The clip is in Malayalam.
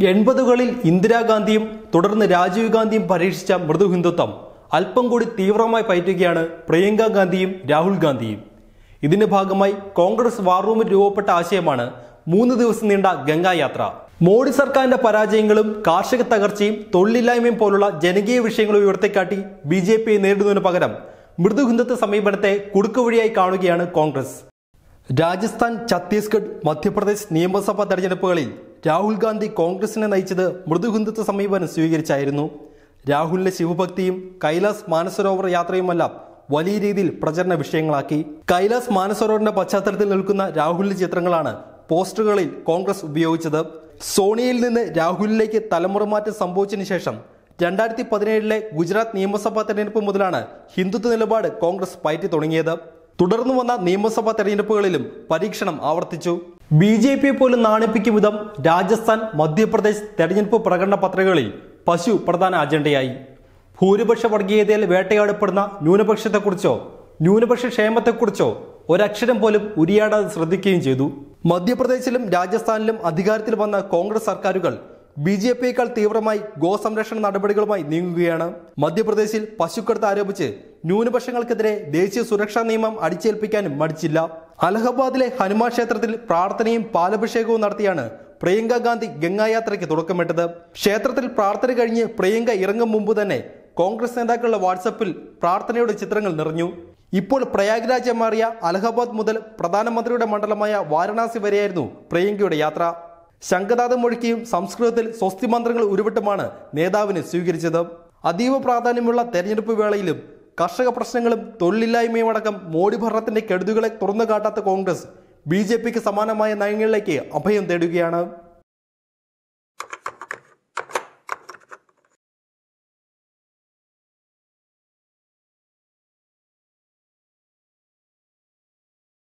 80കളിൽ ഇന്ദിരാഗാന്ധിയും തുടർന്ന് രാജീവ് ഗാന്ധിയും പരീക്ഷിച്ച മൃദുഹിന്ദുത്വം അല്പം കൂടി തീവ്രമായി പയറ്റുകയാണ് പ്രിയങ്ക ഗാന്ധിയും രാഹുൽ ഗാന്ധിയും. ഇതിന്റെ ഭാഗമായി കോൺഗ്രസ് വാർ റൂമിൽ രൂപപ്പെട്ട ആശയമാണ് 3 ദിവസം നീണ്ട ഗംഗാ യാത്ര. മോഡി സർക്കാരിന്റെ പരാജയങ്ങളും കാർഷിക തകർച്ചയും തൊഴിലില്ലായ്മയും പോലുള്ള ജനകീയ വിഷയങ്ങൾ ഉയർത്തിക്കാട്ടി BJP നേരിടുന്നതിന് പകരം മൃദുഹിന്ദുത്വ സമീപനത്തെ കുടുക്കുവഴിയായി കാണുകയാണ് കോൺഗ്രസ്. രാജസ്ഥാൻ, ഛത്തീസ്ഗഡ്, മധ്യപ്രദേശ് നിയമസഭാ തെരഞ്ഞെടുപ്പുകളിൽ രാഹുൽ ഗാന്ധി കോൺഗ്രസിനെ നയിച്ചത് മൃദുഹിന്ദുത്വ സമീപനം സ്വീകരിച്ചായിരുന്നു. രാഹുലിന്റെ ശിവഭക്തിയും കൈലാസ് മാനസരോവർ യാത്രയുമെല്ലാം വലിയ രീതിയിൽ പ്രചരണ വിഷയങ്ങളാക്കി. കൈലാസ് മാനസരോവറിന്റെ പശ്ചാത്തലത്തിൽ നിൽക്കുന്ന രാഹുലിന്റെ ചിത്രങ്ങളാണ് പോസ്റ്ററുകളിൽ കോൺഗ്രസ് ഉപയോഗിച്ചത്. സോണിയയിൽ നിന്ന് രാഹുലിലേക്ക് തലമുറമാറ്റം സംഭവിച്ചതിനു ശേഷം 2017 ഗുജറാത്ത് നിയമസഭാ തെരഞ്ഞെടുപ്പ് മുതലാണ് ഹിന്ദുത്വ നിലപാട് കോൺഗ്രസ് പയറ്റി തുടങ്ങിയത്. തുടർന്നു വന്ന നിയമസഭാ തെരഞ്ഞെടുപ്പുകളിലും പരീക്ഷണം ആവർത്തിച്ചു. BJP പോലും നാണിപ്പിക്കും വിധം രാജസ്ഥാൻ, മധ്യപ്രദേശ് തെരഞ്ഞെടുപ്പ് പ്രകടന പത്രികകളിൽ പശു പ്രധാന അജണ്ടയായി. ഭൂരിപക്ഷ വർഗീയതയിൽ വേട്ടയാടപ്പെടുന്ന ന്യൂനപക്ഷത്തെക്കുറിച്ചോ ന്യൂനപക്ഷ ക്ഷേമത്തെക്കുറിച്ചോ ഒരക്ഷരം പോലും ഉരിയാടാതെ ശ്രദ്ധിക്കുകയും ചെയ്തു. മധ്യപ്രദേശിലും രാജസ്ഥാനിലും അധികാരത്തിൽ വന്ന കോൺഗ്രസ് സർക്കാരുകൾ BJPയേക്കാൾ തീവ്രമായി ഗോസംരക്ഷണ നടപടികളുമായി നീങ്ങുകയാണ്. മധ്യപ്രദേശിൽ പശുക്കടത്ത് ആരോപിച്ച് ന്യൂനപക്ഷങ്ങൾക്കെതിരെ ദേശീയ സുരക്ഷാ നിയമം അടിച്ചേൽപ്പിക്കാനും മടിച്ചില്ല. അലഹബാദിലെ ഹനുമാൻ ക്ഷേത്രത്തിൽ പ്രാർത്ഥനയും പാലഭിഷേകവും നടത്തിയാണ് പ്രിയങ്ക ഗാന്ധി ഗംഗായാത്രയ്ക്ക് തുടക്കമിട്ടത്. ക്ഷേത്രത്തിൽ പ്രാർത്ഥന കഴിഞ്ഞ് പ്രിയങ്ക ഇറങ്ങും മുമ്പ് തന്നെ കോൺഗ്രസ് നേതാക്കളുടെ വാട്സപ്പിൽ പ്രാർത്ഥനയുടെ ചിത്രങ്ങൾ നിറഞ്ഞു. ഇപ്പോൾ പ്രയാഗ്രാജ് മാറിയ അലഹബാദ് മുതൽ പ്രധാനമന്ത്രിയുടെ മണ്ഡലമായ വാരണാസി വരെയായിരുന്നു പ്രിയങ്കയുടെ യാത്ര. ശംഖനാദം മുഴക്കിയും സംസ്കൃതത്തിൽ സ്വസ്തി മന്ത്രങ്ങൾ ഉരുവിട്ടുമാണ് നേതാവിനെ സ്വീകരിച്ചത്. അതീവ പ്രാധാന്യമുള്ള തെരഞ്ഞെടുപ്പ് വേളയിലും കർഷക പ്രശ്നങ്ങളും തൊഴിലില്ലായ്മയും അടക്കം മോഡി ഭരണത്തിന്റെ കെടുതികളെ തുറന്നു കാട്ടാത്ത കോൺഗ്രസ് BJPക്ക് സമാനമായ നയങ്ങളിലേക്ക് അഭയം തേടുകയാണ്.